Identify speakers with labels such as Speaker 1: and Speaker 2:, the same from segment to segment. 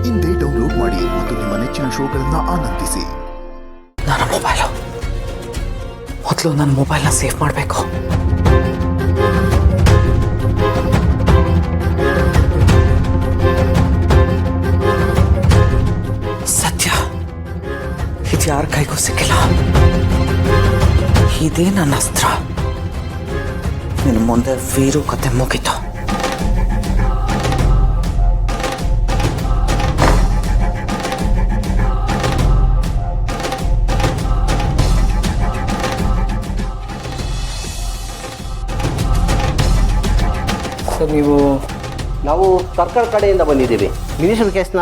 Speaker 1: ಇಂದೇ ಡೌನ್ಲೋಡ್ ಮಾಡಿ ಮತ್ತು ನಿಮ್ಮ ನೆಚ್ಚಿನ ಶೋಗಳನ್ನು ಆನಂದಿಸಿ.
Speaker 2: ನನ್ನ ಮೊಬೈಲು ಮೊದಲು ನನ್ನ ಮೊಬೈಲ್ನ ಸೇವ್ ಮಾಡಬೇಕು. ಸತ್ಯ ಇದು ಯಾರ ಕೈಗೂ ಸಿಕ್ಕಿಲ್ಲ. ಇದೇ ನನ್ನ ಅಸ್ತ್ರ. ಇನ್ನು ಮುಂದೆ ವೀರು ಕತೆ ಮುಗಿತು.
Speaker 3: ಸರ್ ನಾವು ಸರ್ಕಾರ ಕಡೆಯಿಂದ ಬಂದಿದ್ದೀವಿ. ಮಿನಿಸ್ಟರ್ ಕೇಸ್ನ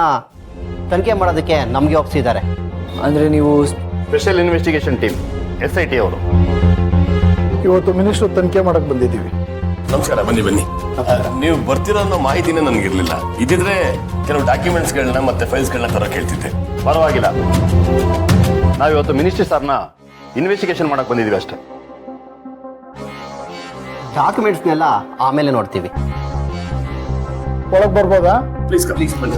Speaker 3: ತನಿಖೆ ಮಾಡೋದಕ್ಕೆ ನಮಗೆ ಒಪ್ಪಿಸಿದ್ದಾರೆ.
Speaker 2: ಅಂದರೆ ನೀವು
Speaker 4: ಸ್ಪೆಷಲ್ ಇನ್ವೆಸ್ಟಿಗೇಷನ್ ಟೀಮ್ SIT ಅವರು.
Speaker 5: ಇವತ್ತು ಮಿನಿಸ್ಟರ್ ತನಿಖೆ ಮಾಡಕ್ ಬಂದಿದ್ದೀವಿ.
Speaker 4: ನಮಸ್ಕಾರ, ಬನ್ನಿ. ನೀವು ಬರ್ತೀರೋ ಅನ್ನೋ ಮಾಹಿತಿನೇ ನನಗಿರ್ಲಿಲ್ಲ. ಇದ್ದಿದ್ರೆ ಕೆಲವು ಡಾಕ್ಯುಮೆಂಟ್ಸ್ಗಳನ್ನ ಮತ್ತೆ ಫೈಲ್ಸ್ಗಳನ್ನ ತರ ಕೇಳ್ತಿದ್ದೆ. ಪರವಾಗಿಲ್ಲ, ನಾವಿವತ್ತು ಮಿನಿಸ್ಟ್ರಿ ಸರ್ನ ಇನ್ವೆಸ್ಟಿಗೇಷನ್ ಮಾಡಕ್ ಬಂದಿದ್ದೀವಿ ಅಷ್ಟೇ.
Speaker 3: ಡಾಕ್ಯುಮೆಂಟ್ಸ್ನೆಲ್ಲ ಆಮೇಲೆ ನೋಡ್ತೀವಿ.
Speaker 5: ಒಳಗೆ ಬರ್ಬೋದಾ?
Speaker 4: ಪ್ಲೀಸ್ ಬನ್ನಿ.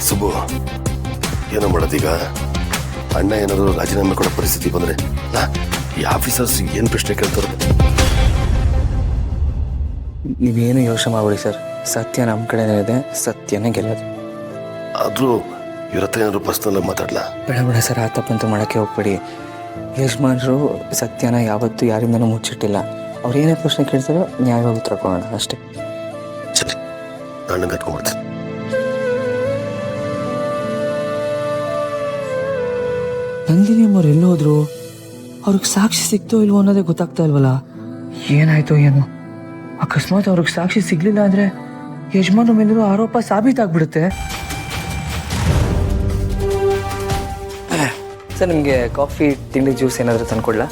Speaker 4: ಸುಬ್ಬು, ಏನೋ ಮಾಡೋದೀಗ? ಅಣ್ಣ ಏನಾದರೂ ರಾಜೀನಾಮೆ ಕೊಡೋ ಪರಿಸ್ಥಿತಿ ಬಂದ್ರೆ ಈ ಆಫೀಸರ್ಸ್ ಏನ್ ಪ್ರಶ್ನೆ ಕೇಳ್ತಾರೆ?
Speaker 2: ನೀವೇನು ಯೋಚನೆ ಮಾಡಬೇಡಿ ಸರ್. ಸತ್ಯ ನಮ್ಮ ಕಡೆನೇ ಇದೆ, ಸತ್ಯನೇ ಗೆಲ್ಲೋದು.
Speaker 4: ಆದ್ರೂ ಇವ್ರ ಹತ್ರ ಏನಾದ್ರು ಪರ್ಸನಲ್ ಮಾತಾಡ್ಲಾ?
Speaker 2: ಬೇಡ ಸರ್, ಆ ತಪ್ಪಂತೂ ಮಾಡೋಕ್ಕೆ ಹೋಗ್ಬೇಡಿ. ಯಜಮಾನರು ಸತ್ಯನ ಯಾವತ್ತೂ ಯಾರಿಂದನೂ ಮುಚ್ಚಿಟ್ಟಿಲ್ಲ. ಅವ್ರು ಏನೇ ಪ್ರಶ್ನೆ ಕೇಳ್ತಾರೋ ನ್ಯಾಯವಾಗಿ ಉತ್ತರ ಕೊಡೋಣ ಅಷ್ಟೇ.
Speaker 4: ಸರಿ, ನಾನು ಕತ್ಕೊಂಡ್ಬಿಡ್ತೀನಿ.
Speaker 2: ನಂದಿನಿ ಅಮ್ಮವ್ರು ಎಲ್ಲೋದ್ರು? ಅವ್ರಿಗೆ ಸಾಕ್ಷಿ ಸಿಕ್ತೋ ಇಲ್ವೋ ಅನ್ನೋದೇ ಗೊತ್ತಾಗ್ತಾ ಇಲ್ವಲ್ಲ. ಏನಾಯ್ತೋ ಏನೋ. ಅಕಸ್ಮಾತ್ ಅವ್ರಿಗೆ ಸಾಕ್ಷಿ ಸಿಗ್ಲಿಲ್ಲ ಅಂದ್ರೆ ಯಜಮಾನ ಮೇಲಿರೋ ಆರೋಪ ಸಾಬೀತಾಗ್ಬಿಡುತ್ತೆ. ಸರ್, ನಿಮಗೆ ಕಾಫಿ, ತಿಂಡಿ, ಜ್ಯೂಸ್ ಏನಾದರೂ ತಂದ್ಕೊಡ್ಲಾ?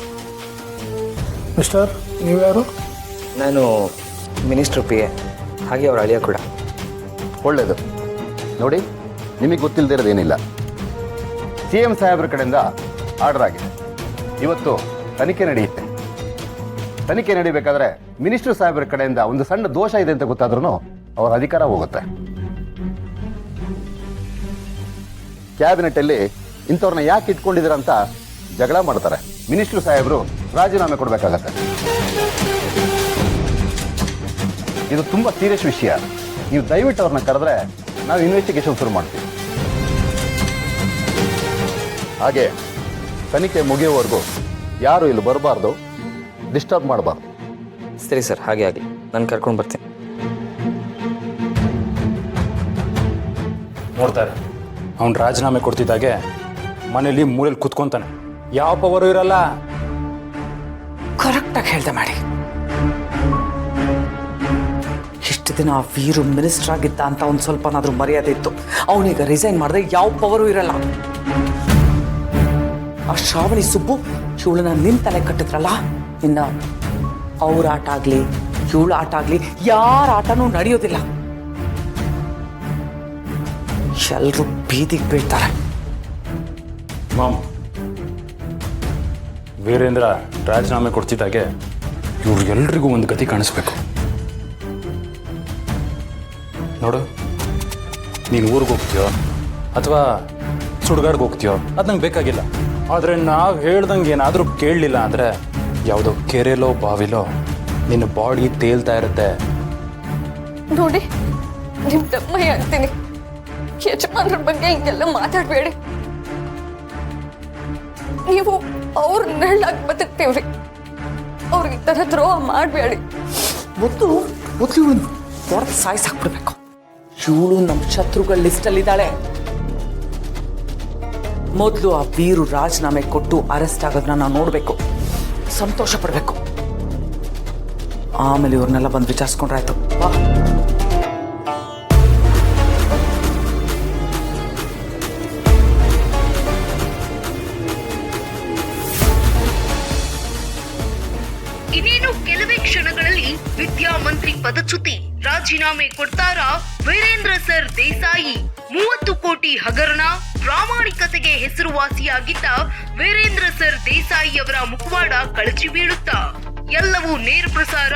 Speaker 5: ಮಿಸ್ಟರ್, ನೀವು ಯಾರು?
Speaker 2: ನಾನು ಮಿನಿಸ್ಟ್ರ್ PA, ಹಾಗೆ ಅವ್ರ ಅಳಿಯ ಕೂಡ.
Speaker 4: ಒಳ್ಳೇದು. ನೋಡಿ, ನಿಮಗೆ ಗೊತ್ತಿಲ್ಲದಿರೋದೇನಿಲ್ಲ. CM ಸಾಹೇಬ್ರ ಕಡೆಯಿಂದ ಆರ್ಡರ್ ಆಗಿದೆ. ಇವತ್ತು ತನಿಖೆ ನಡೆಯುತ್ತೆ. ತನಿಖೆ ನಡೀಬೇಕಾದ್ರೆ ಮಿನಿಸ್ಟರ್ ಸಾಹೇಬ್ರ ಕಡೆಯಿಂದ ಒಂದು ಸಣ್ಣ ದೋಷ ಇದೆ ಅಂತ ಗೊತ್ತಾದ್ರೂ ಅವರ ಅಧಿಕಾರ ಹೋಗುತ್ತೆ. ಕ್ಯಾಬಿನೆಟ್ ಅಲ್ಲಿ ಇಂಥವ್ರನ್ನ ಯಾಕೆ ಇಟ್ಕೊಂಡಿದ್ದೀರ ಅಂತ ಜಗಳ ಮಾಡ್ತಾರೆ. ಮಿನಿಸ್ಟರ್ ಸಾಹೇಬ್ರು ರಾಜೀನಾಮೆ ಕೊಡಬೇಕಾಗತ್ತೆ. ಇದು ತುಂಬಾ ಸೀರಿಯಸ್ ವಿಷಯ. ನೀವು ದಯವಿಟ್ಟು ಅವ್ರನ್ನ ಕರೆದ್ರೆ ನಾವು ಇನ್ವೆಸ್ಟಿಗೇಷನ್ ಶುರು ಮಾಡ್ತೀವಿ. ಹಾಗೆ ತನಿಖೆ ಮುಗಿಯುವವರೆಗೂ ಯಾರು ಇಲ್ಲಿ ಬರಬಾರ್ದು, ಡಿಸ್ಟರ್ಬ್ ಮಾಡಬಾರ್ದು.
Speaker 2: ಸರಿ ಸರ್, ಹಾಗೆ ಆಗಲಿ. ನಾನು ಕರ್ಕೊಂಡು ಬರ್ತೀನಿ.
Speaker 6: ನೋಡ್ತಾರೆ, ಅವ್ನು ರಾಜೀನಾಮೆ ಕೊಡ್ತಿದ್ದಾಗೆ ಮನೇಲಿ ಮೂಲೆಯಲ್ಲಿ ಕುತ್ಕೊಂತಾನೆ. ಯಾವ ಪವರು ಇರಲ್ಲ.
Speaker 2: ಕರೆಕ್ಟಾಗಿ ಹೇಳ್ದೆ ಮಾಡಿ. ಇಷ್ಟು ದಿನ ಆ ವೀರು ಮಿನಿಸ್ಟರ್ ಆಗಿದ್ದ ಅಂತ ಒಂದು ಸ್ವಲ್ಪನಾದ್ರೂ ಮರ್ಯಾದೆ ಇತ್ತು. ಅವನೀಗ ರಿಸೈನ್ ಮಾಡಿದ್ರೆ ಯಾವ ಪವರು ಇರಲ್ಲ. ಆ ಶ್ರಾವಣಿ ಸುಬ್ಬು ಇವಳನ್ನ ನಿನ್ ತಲೆ ಕಟ್ಟಿದ್ರಲ್ಲ, ಇನ್ನ ಅವ್ರ ಆಟ ಆಗ್ಲಿ ಇವಳ ಆಟ ಆಗ್ಲಿ ಯಾರ ಆಟನೂ ನಡೆಯೋದಿಲ್ಲ. ಎಲ್ರು ಬೀದಿಗೆ ಬೀಳ್ತಾರೆ.
Speaker 6: ಮಾಮ್, ವೀರೇಂದ್ರ ರಾಜೀನಾಮೆ ಕೊಡ್ತಿದ್ದಾಗೆ ಇವ್ರಿಗೆಲ್ರಿಗೂ ಒಂದು ಗತಿ ಕಾಣಿಸ್ಬೇಕು. ನೋಡು, ನೀನು ಊರಿಗೆ ಹೋಗ್ತೀಯೋ ಅಥವಾ ಸುಡ್ಗಾಡ್ಗೆ ಹೋಗ್ತೀಯೋ ಅದು ನಂಗೆ ಬೇಕಾಗಿಲ್ಲ. ಆದರೆ ನಾವು ಹೇಳ್ದಂಗೆ ಏನಾದರೂ ಕೇಳಲಿಲ್ಲ ಅಂದರೆ ಯಾವುದೋ ಕೆರೆಲೋ ಬಾವಿಲೋ ನಿನ್ನ ಬಾಡಿ ತೇಲ್ತಾ ಇರುತ್ತೆ.
Speaker 7: ನೋಡಿ, ನಿಮ್ ತಮ್ಮಯ್ಯ ಅಂತೀನಿ. ಯಜಮಾನ್ರ ಬಗ್ಗೆ ಹಿಂಗೆಲ್ಲ ಮಾತಾಡಬೇಡಿ. ನೀವು ಅವ್ರ ನೆರಳಾಗಿ ಬದುಕ್ತೀವ್ರಿ. ಅವ್ರಿಗೆ ಈ ಥರ ದ್ರೋಹ ಮಾಡಬೇಡಿ.
Speaker 2: ಮೊದಲು ಇವನು ಹೊರತು ಸಾಯಿಸಾಕ್ಬಿಡ್ಬೇಕು. ಇವಳು ನಮ್ಮ ಶತ್ರುಗಳ ಲಿಸ್ಟಲ್ಲಿದ್ದಾಳೆ. ಮೊದಲು ಆ ವೀರು ರಾಜೀನಾಮೆ ಕೊಟ್ಟು ಅರೆಸ್ಟ್ ಆಗೋದನ್ನ ನಾವು ನೋಡಬೇಕು, ಸಂತೋಷ ಪಡಬೇಕು. ಆಮೇಲೆ ಇವ್ರನ್ನೆಲ್ಲ ಬಂದು ವಿಚಾರಿಸ್ಕೊಂಡ್ರಾಯ್ತು. ಬಾ.
Speaker 8: ಇನ್ನೇನು ಕೆಲವೇ ಕ್ಷಣಗಳಲ್ಲಿ ವಿದ್ಯಾಮಂತ್ರಿ ಪದಚ್ಯುತಿ. ರಾಜೀನಾಮೆ ಕೊಡ್ತಾರಾ ವೀರೇಂದ್ರ ಸರ್ ದೇಸಾಯಿ? 30 ಕೋಟಿ ಹಗರಣ, ಪ್ರಾಮಾಣಿಕತೆಗೆ ಹೆಸರುವಾಸಿಯಾಗಿದ್ದ ವೀರೇಂದ್ರ ಸರ್ ದೇಸಾಯಿ ಅವರ ಮುಖವಾಡ ಕಳಚಿ ಬೀಳುತ್ತಾ? ಎಲ್ಲವೂ ನೇರ ಪ್ರಸಾರ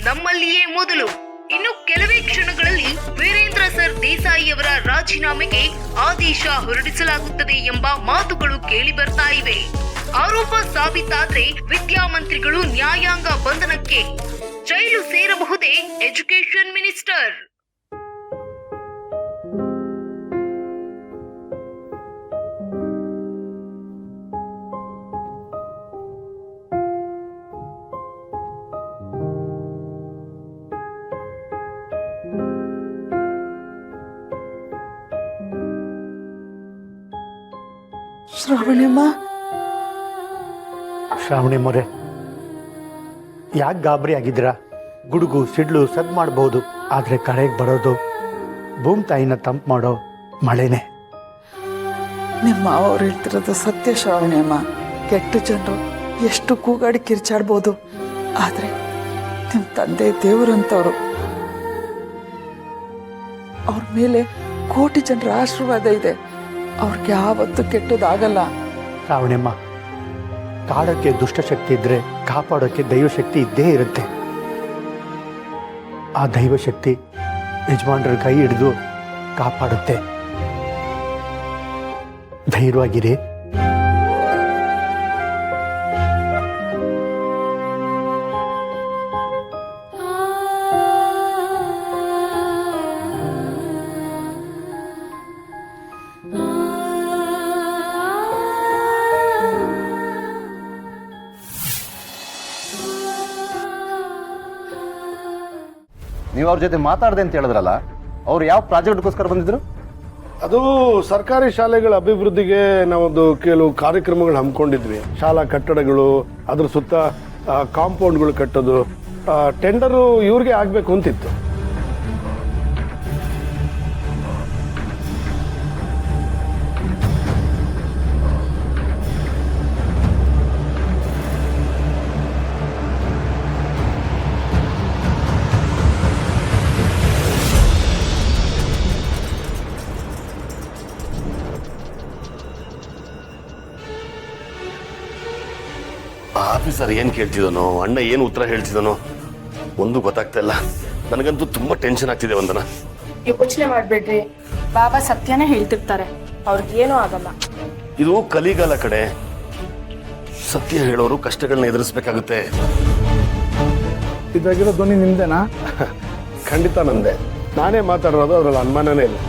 Speaker 8: ನಮ್ಮಲ್ಲಿಯೇ ಮೊದಲು. ಇನ್ನು ಕೆಲವೇ ಕ್ಷಣಗಳಲ್ಲಿ ವೀರೇಂದ್ರ ಸರ್ ದೇಸಾಯಿ ಅವರ ರಾಜೀನಾಮೆಗೆ ಆದೇಶ ಹೊರಡಿಸಲಾಗುತ್ತದೆ ಎಂಬ ಮಾತುಗಳು ಕೇಳಿ ಬರ್ತಾ ಇವೆ. ಆರೋಪ ಸಾಬೀತಾದ್ರೆ ವಿದ್ಯಾಮಂತ್ರಿಗಳು ನ್ಯಾಯಾಂಗ ಬಂಧನಕ್ಕೆ, ಜೈಲು ಸೇರಬಹುದೇ ಎಜುಕೇಶನ್ ಮಿನಿಸ್ಟರ್?
Speaker 2: ಶ್ರಾವಣಿಯಮ್ಮ,
Speaker 5: ಶ್ರಾವಣಿ ಮೊರೆ, ಯಾಕೆ ಗಾಬರಿ ಆಗಿದ್ದೀರಾ? ಗುಡುಗು ಸಿಡ್ಲು ಸದ್ ಮಾಡಬಹುದು, ಆದರೆ ಕಡೆಗೆ ಬರೋದು ಭೂಮಿ ತಾಯಿನ ತಂಪು ಮಾಡೋ ಮಳೆನೇ.
Speaker 2: ನಿಮ್ಮ ಮಾವ ಅವ್ರು ಹೇಳ್ತಿರೋದು ಸತ್ಯ ಶ್ರಾವಣಿಯಮ್ಮ. ಕೆಟ್ಟ ಜನರು ಎಷ್ಟು ಕೂಗಾಡಿ ಕಿರ್ಚಾಡ್ಬೋದು, ಆದರೆ ನಿಮ್ಮ ತಂದೆ ದೇವರಂತವ್ರು. ಅವ್ರ ಮೇಲೆ ಕೋಟಿ ಜನರ ಆಶೀರ್ವಾದ ಇದೆ. ಅವ್ರಿಗೆ ಯಾವತ್ತೂ ಕೆಟ್ಟದಾಗಲ್ಲ.
Speaker 5: ಶ್ರಾವಣಿಯಮ್ಮ, ಕಾಡೋಕ್ಕೆ ದುಷ್ಟಶಕ್ತಿ ಇದ್ರೆ ಕಾಪಾಡೋಕ್ಕೆ ದೈವಶಕ್ತಿ ಇದ್ದೇ ಇರುತ್ತೆ. ಆ ದೈವಶಕ್ತಿ ಯಜಮಾನ್ರ ಕೈ ಹಿಡಿದು ಕಾಪಾಡುತ್ತೆ. ಧೈರ್ಯವಾಗಿರಿ.
Speaker 4: ನೀವು ಅವ್ರ ಜೊತೆ ಮಾತಾಡದೆ ಅಂತ ಹೇಳಿದ್ರಲ್ಲ, ಅವ್ರು ಯಾವ ಪ್ರಾಜೆಕ್ಟ್ಗೋಸ್ಕರ ಬಂದಿದ್ರು?
Speaker 5: ಅದು ಸರ್ಕಾರಿ ಶಾಲೆಗಳ ಅಭಿವೃದ್ಧಿಗೆ ನಾವೊಂದು ಕೆಲವು ಕಾರ್ಯಕ್ರಮಗಳು ಹಮ್ಮಿಕೊಂಡಿದ್ವಿ. ಶಾಲಾ ಕಟ್ಟಡಗಳು, ಅದ್ರ ಸುತ್ತ ಕಾಂಪೌಂಡ್ಗಳು ಕಟ್ಟೋದು, ಟೆಂಡರು ಇವ್ರಿಗೆ ಆಗಬೇಕು ಅಂತಿತ್ತು.
Speaker 9: ಆಫೀಸರ್ ಏನು ಕೇಳ್ತಿದ್ದಾನೋ, ಅಣ್ಣ ಏನು ಉತ್ತರ ಹೇಳ್ತಿದ್ದಾನೋ ಒಂದು ಗೊತ್ತಾಗ್ತಾ ಇಲ್ಲ. ನನಗಂತೂ ತುಂಬಾ ಟೆನ್ಷನ್ ಆಗ್ತಿದೆ ವಂದನ.
Speaker 10: ಯೋಚನೆ ಮಾಡ್ಬೇಡ್ರಿ, ಬಾಬಾ ಸತ್ಯನೇ ಹೇಳ್ತಿರ್ತಾರೆ, ಅವ್ರಿಗೇನೂ ಆಗಲ್ಲ.
Speaker 9: ಇದು ಕಲಿಗಾಲ ಕಡೆ, ಸತ್ಯ ಹೇಳೋರು ಕಷ್ಟಗಳನ್ನ ಎದುರಿಸ್ಬೇಕಾಗುತ್ತೆ.
Speaker 5: ಇದಾಗಿರೋ ಧ್ವನಿ ನಿಮ್ದೇನಾ? ಖಂಡಿತ ನಂದೆ. ನಾನೇ ಮಾತಾಡೋದು, ಅದ್ರಲ್ಲಿ ಅನುಮಾನನೇ ಇಲ್ಲ.